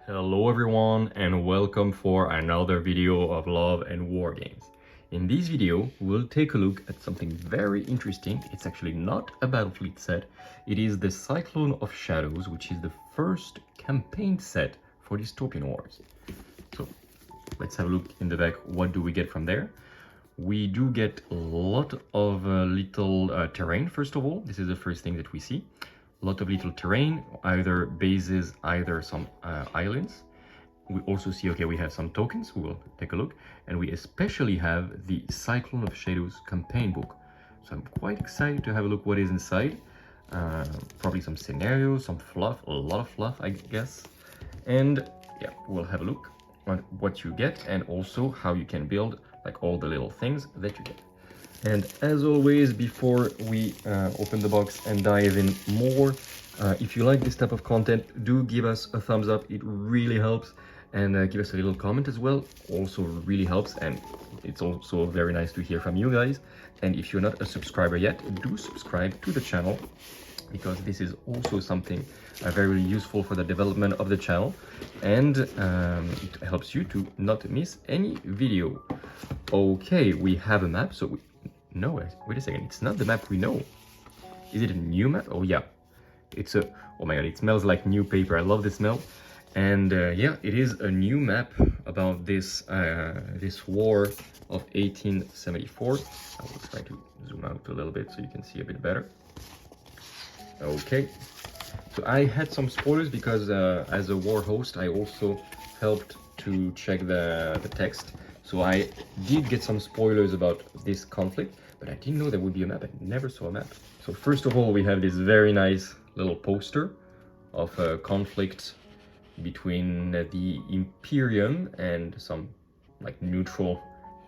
Hello everyone and welcome for another video of Love and Wargames. In this video, we'll take a look at something very interesting. It's actually not a Battlefleet set. It is the Cyclone of Shadows, which is the first campaign set for Dystopian Wars. So let's have a look in the back. What do we get from there? We do get a lot of little terrain, first of all. This is the first thing that we see. A lot of little terrain, either bases, either some islands. We also see, okay, we have some tokens, we will take a look. And we especially have the Cyclone of Shadows campaign book. So I'm quite excited to have a look what is inside. Probably some scenarios, some fluff, a lot of fluff, I guess. And yeah, we'll have a look on what you get and also how you can build like all the little things that you get. And as always, before we open the box and dive in more, if you like this type of content, do give us a thumbs up. It really helps. And give us a little comment as well. Also really helps. And it's also very nice to hear from you guys. And if you're not a subscriber yet, do subscribe to the channel, because this is also something very useful for the development of the channel. And it helps you to not miss any video. Okay, we have a map. So no, wait a second, it's not the map we know. Is it a new map? Oh yeah, it's a, oh my god, it smells like new paper. I love the smell. And yeah, it is a new map about this this war of 1874. I will try to zoom out a little bit so you can see a bit better. Okay, so I had some spoilers because as a war host, I also helped to check the text. So I did get some spoilers about this conflict, but I didn't know there would be a map. I never saw a map. So first of all, we have this very nice little poster of a conflict between the Imperium and some like neutral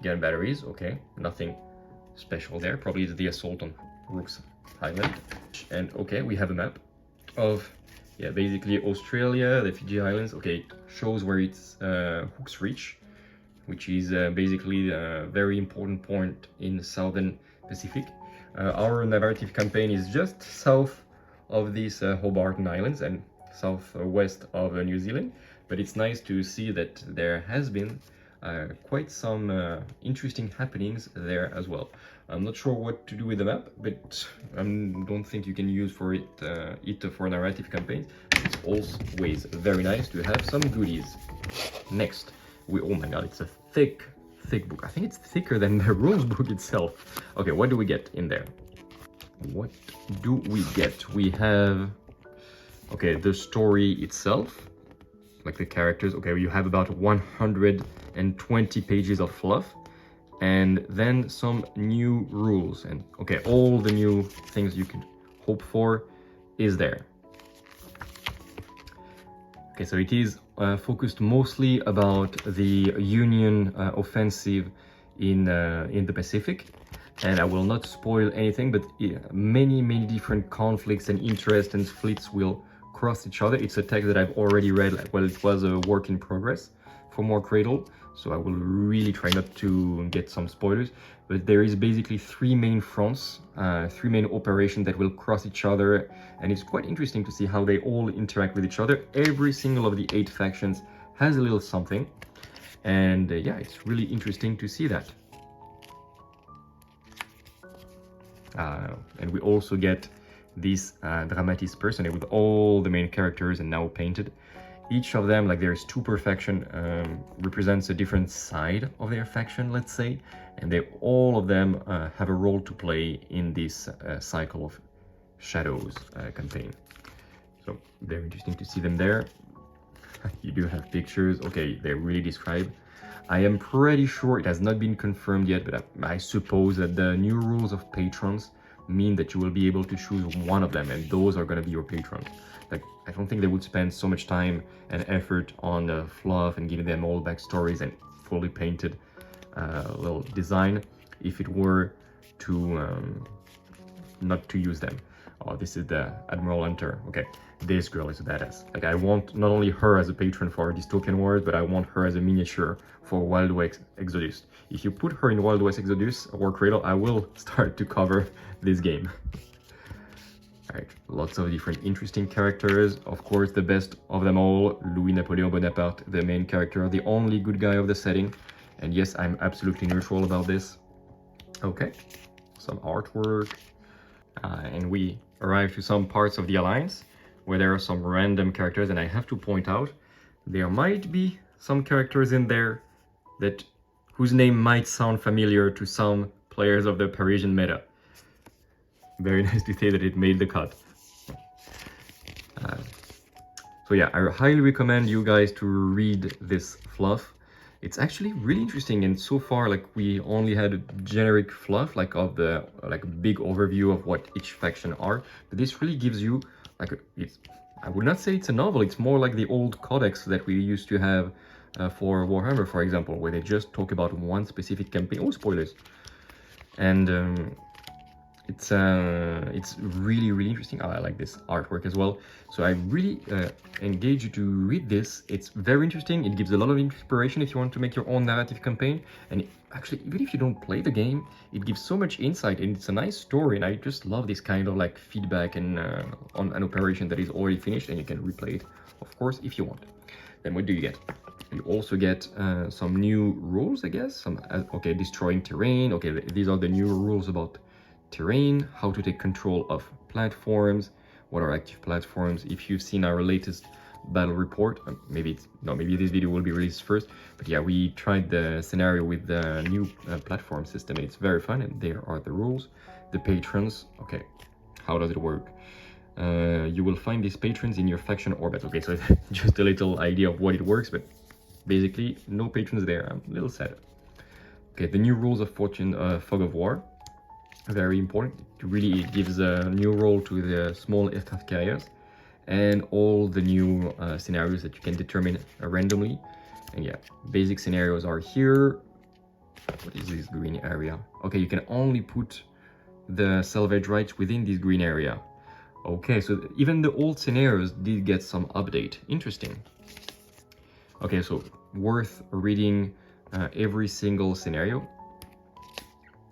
gun batteries. Okay, nothing special there. Probably it's the assault on Rook's Island. And okay, we have a map of, yeah, basically Australia, the Fiji Islands. Okay, it shows where it's Hook's Reach, which is basically a very important point in the southern Pacific. Our narrative campaign is just south of these Hobart Islands and southwest of New Zealand, but it's nice to see that there has been quite some interesting happenings there as well. I'm not sure what to do with the map, but I don't think you can use for it for narrative campaigns. It's always very nice to have some goodies. Next, oh my god, it's a thick book. I think it's thicker than the rules book itself. Okay, what do we get in there? What do we get? We have, okay, the story itself, like the characters. Okay, you have about 120 pages of fluff, and then some new rules. And okay, all the new things you could hope for is there. Okay, so it is focused mostly about the Union offensive in the Pacific, and I will not spoil anything, but many different conflicts and interests and fleets will cross each other. It's a text that I've already read, well, it was a work in progress for More Cradle, so I will really try not to get some spoilers. But there is basically three main fronts, three main operations that will cross each other, and it's quite interesting to see how they all interact with each other. Every single of the 8 factions has a little something, and yeah, it's really interesting to see that. And we also get this Dramatis Personae with all the main characters and now painted. Each of them, like there's 2 per faction, represents a different side of their faction, let's say, and all of them have a role to play in this Cycle of Shadows campaign. So very interesting to see them there. You do have pictures. Okay, they're really described. I am pretty sure, it has not been confirmed yet, but I suppose that the new rules of patrons mean that you will be able to choose one of them, and those are going to be your patrons. Like, I don't think they would spend so much time and effort on the fluff and giving them all backstories and fully painted little design if it were to not to use them. Oh, this is the Admiral Hunter. Okay, this girl is a badass. Like, I want not only her as a patron for Dystopian Wars, but I want her as a miniature for Wild West Exodus. If you put her in Wild West Exodus, War Cradle, I will start to cover this game. Right, lots of different interesting characters. Of course, the best of them all, Louis-Napoleon Bonaparte, the main character, the only good guy of the setting. And yes, I'm absolutely neutral about this. Okay, some artwork. And we arrive to some parts of the Alliance where there are some random characters, and I have to point out there might be some characters in there that whose name might sound familiar to some players of the Parisian meta. Very nice to say that it made the cut. So yeah, I highly recommend you guys to read this fluff. It's actually really interesting, and so far, like, we only had a generic fluff, like, of the like big overview of what each faction are. But this really gives you like I would not say it's a novel. It's more like the old codex that we used to have for Warhammer, for example, where they just talk about one specific campaign. Oh, spoilers! And it's really interesting. Oh, I like this artwork as well, so I really engage you to read this. It's very interesting. It gives a lot of inspiration if you want to make your own narrative campaign, and actually, even if you don't play the game, it gives so much insight, and it's a nice story. And I just love this kind of like feedback and on an operation that is already finished, and you can replay it, of course, if you want. Then what do you get? You also get some new rules, I guess. Some okay, destroying terrain. Okay, these are the new rules about terrain, how to take control of platforms, what are active platforms. If you've seen our latest battle report, maybe this video will be released first, but yeah, we tried the scenario with the new platform system. It's very fun, and there are the rules. The patrons, okay, how does it work? You will find these patrons in your faction orbit. Okay, so just a little idea of what it works, but basically no patrons there. I'm a little sad. Okay, the new rules of fortune, fog of war. Very important. It really gives a new role to the small aircraft carriers, and all the new scenarios that you can determine randomly. And yeah, basic scenarios are here. What is this green area? Okay, you can only put the salvage rights within this green area. Okay, so even the old scenarios did get some update. Interesting. Okay, so worth reading every single scenario.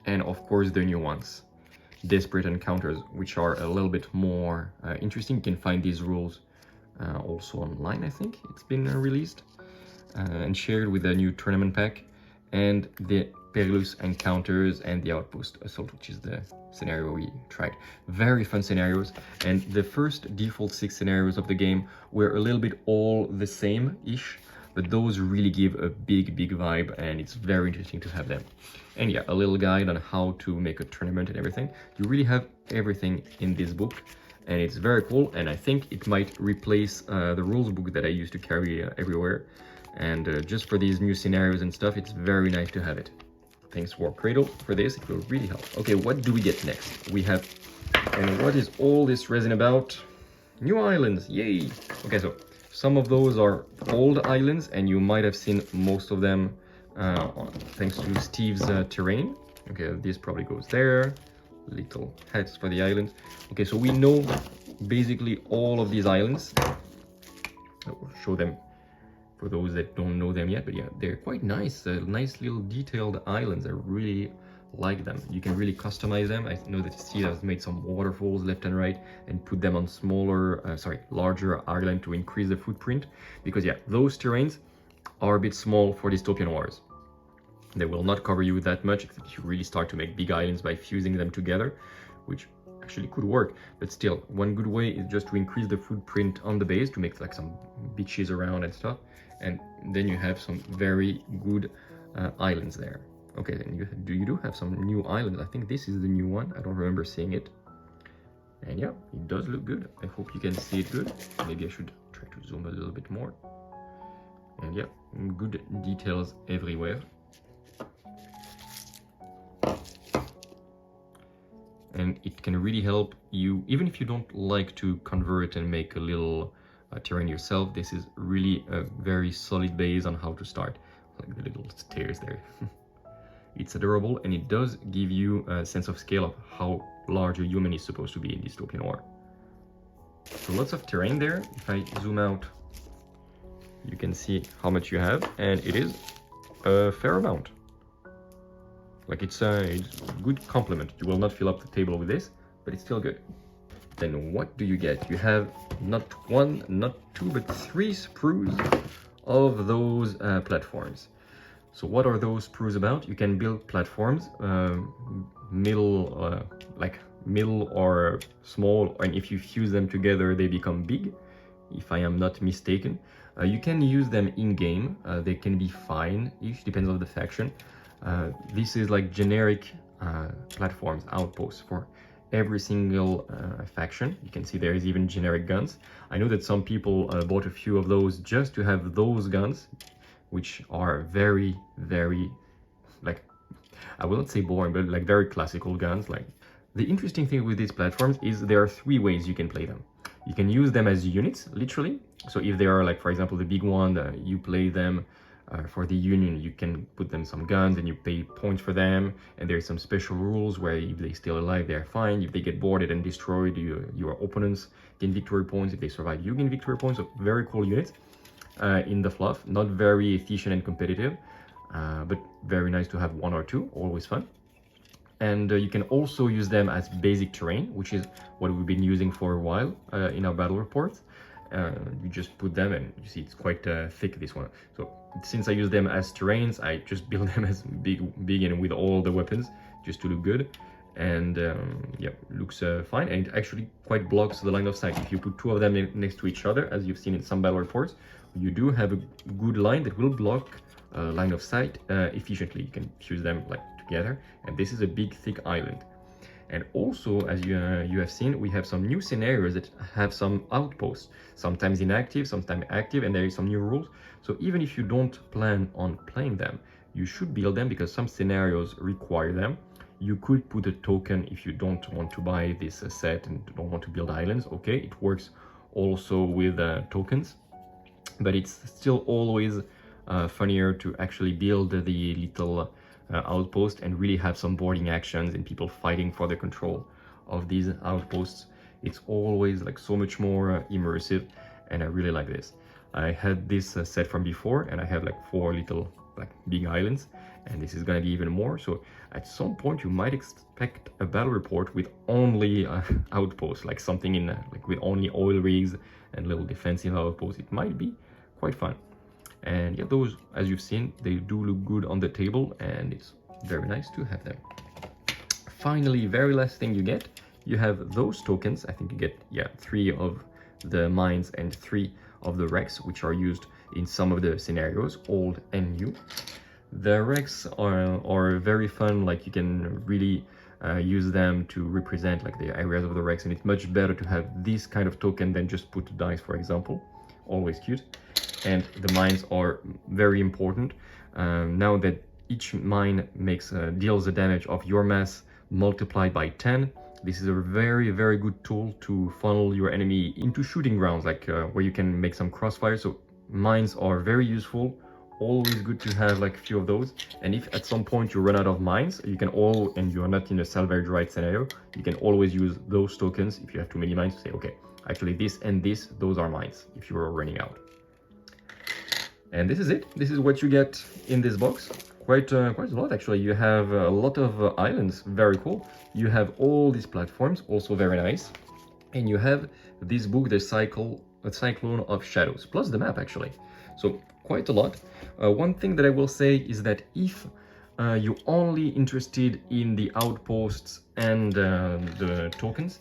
And of course the new ones, desperate encounters, which are a little bit more interesting. You can find these rules also online. I think it's been released and shared with the new tournament pack, and the perilous encounters and the outpost assault, which is the scenario we tried. Very fun scenarios, and the first default 6 scenarios of the game were a little bit all the same-ish, but those really give a big vibe, and it's very interesting to have them. And yeah, a little guide on how to make a tournament and everything. You really have everything in this book, and it's very cool, and I think it might replace the rules book that I used to carry everywhere. And just for these new scenarios and stuff, it's very nice to have it. Thanks War Cradle for this, it will really help. Okay, what do we get next? We have, and what is all this resin about? New islands, yay! Okay, so some of those are old islands, and you might have seen most of them thanks to Steve's terrain. Okay, this probably goes there. Little heads for the islands. Okay, so we know basically all of these islands. I will show them for those that don't know them yet, but yeah, they're quite nice. Nice little detailed islands. I really like them. You can really customize them. I know that Steve has made some waterfalls left and right and put them on larger island to increase the footprint, because yeah, those terrains are a bit small for Dystopian Wars. They will not cover you that much, except if you really start to make big islands by fusing them together, which actually could work. But still, one good way is just to increase the footprint on the base, to make like some beaches around and stuff, and then you have some very good islands there. Okay, then you do have some new islands. I think this is the new one. I don't remember seeing it. And yeah, it does look good. I hope you can see it good. Maybe I should try to zoom a little bit more. And yeah, good details everywhere. And it can really help you, even if you don't like to convert and make a little terrain yourself. This is really a very solid base on how to start. Like the little stairs there. It's adorable, and it does give you a sense of scale of how large a human is supposed to be in Dystopian War. So lots of terrain there. If I zoom out, you can see how much you have, and it is a fair amount. Like it's a good complement. You will not fill up the table with this, but it's still good. then what do you get? You have not one, not two, but three sprues of those platforms. So what are those sprues about? You can build platforms, like middle or small, and if you fuse them together, they become big, if I am not mistaken. You can use them in-game. They can be fine-ish, depends on the faction. This is like generic platforms, outposts for every single faction. You can see there is even generic guns. I know that some people bought a few of those just to have those guns, which are very, very, like, I will not say boring, but like very classical guns. Like, the interesting thing with these platforms is there are three ways you can play them. You can use them as units, literally. So if they are like, for example, the big one, you play them for the union, you can put them some guns and you pay points for them. And there's some special rules where if they stay alive, they're fine. If they get boarded and destroyed, your opponents gain victory points. If they survive, you gain victory points. So very cool units in the Fluff. Not very efficient and competitive, but very nice to have one or two, always fun. And you can also use them as basic terrain, which is what we've been using for a while in our battle reports. You just put them, and you see it's quite thick, this one. So since I use them as terrains, I just build them as big and with all the weapons, just to look good. And yeah, looks fine, and it actually quite blocks the line of sight. If you put two of them next to each other, as you've seen in some battle reports, you do have a good line that will block line of sight efficiently. You can fuse them like together, and this is a big thick island. And also, as you have seen, we have some new scenarios that have some outposts, sometimes inactive, sometimes active, and there is some new rules. So even if you don't plan on playing them, you should build them because some scenarios require them. You could put a token if you don't want to buy this set and don't want to build islands. Okay, it works also with tokens, but it's still always funnier to actually build the little outpost and really have some boarding actions and people fighting for the control of these outposts. It's always like so much more immersive, and I really like this. I had this set from before, and I have like 4 little like big islands, and this is gonna be even more. So at some point you might expect a battle report with only outposts, like something in like with only oil rigs and little defensive outposts. It might be quite fun. And yeah, those, as you've seen, they do look good on the table, and it's very nice to have them. Finally, very last thing you get, you have those tokens. I think you get, yeah, 3 of the mines and 3 of the wrecks, which are used in some of the scenarios, old and new. The wrecks are very fun. Like, you can really use them to represent like the areas of the wrecks, and it's much better to have this kind of token than just put dice, for example. Always cute. And the mines are very important. Now that each mine deals the damage of your mass multiplied by 10, this is a very, very good tool to funnel your enemy into shooting grounds, like where you can make some crossfire. So mines are very useful. Always good to have like a few of those. And if at some point you run out of mines, you can and you're not in a salvage right scenario, you can always use those tokens if you have too many mines to say, okay, actually this and this, those are mines, if you're running out. And this is it. This is what you get in this box. Quite a lot, actually. You have a lot of islands, very cool. You have all these platforms, also very nice. And you have this book, the Cyclone of Shadows, plus the map, actually. So quite a lot. One thing that I will say is that if you're only interested in the outposts and the tokens,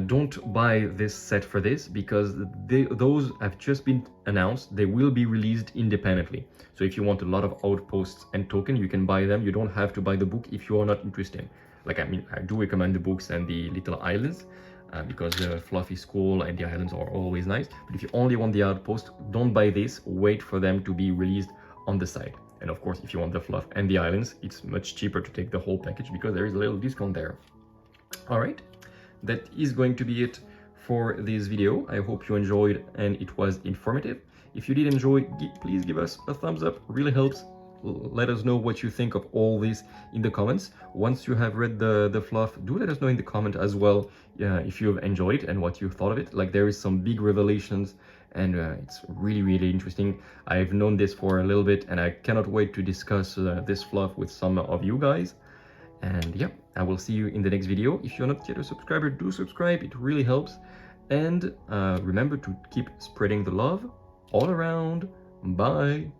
don't buy this set for this, because those have just been announced. They will be released independently. So if you want a lot of outposts and token, you can buy them. You don't have to buy the book if you are not interested. Like, I mean, I do recommend the books and the little islands because the Fluff is cool and the islands are always nice. But if you only want the outpost, don't buy this. Wait for them to be released on the side. And of course, if you want the Fluff and the islands, it's much cheaper to take the whole package because there is a little discount there. All right. That is going to be it for this video. I hope you enjoyed and it was informative. If you did enjoy, please give us a thumbs up, really helps. Let us know what you think of all this in the comments. Once you have read the Fluff, do let us know in the comment as well if you have enjoyed and what you thought of it. Like, there is some big revelations, and it's really, really interesting. I've known this for a little bit, and I cannot wait to discuss this Fluff with some of you guys. And yeah, I will see you in the next video. If you're not yet a subscriber, do subscribe, it really helps. And remember to keep spreading the love all around. Bye!